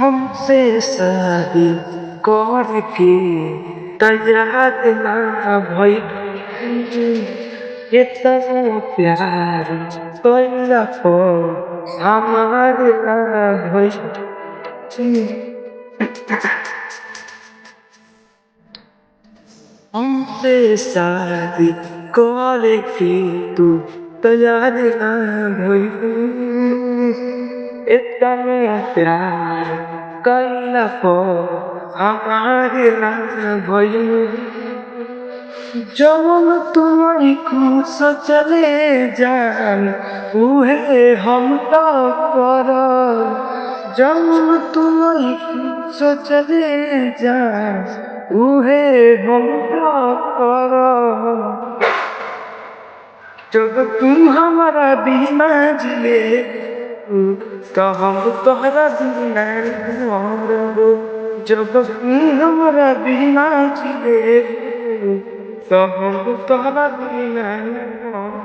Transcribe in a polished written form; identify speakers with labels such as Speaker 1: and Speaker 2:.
Speaker 1: हमसे शादी करके तैयार ना भइल। इतना प्यार कइला पर हमार ना भइल। हमसे शादी करके तू तैयार ना भइल। इतना प्यार कइला पर हमार ना भइल। जब तुमको सोचले जान उहे हम तो करब। जब तुमको सोचले जान उहे हम तो करब। जब तुम हमारा बिना जिले तो हम तोहरा बिना मरब। जब तुम हमारा बिना जिले तो हम तोहरा बिना मरब।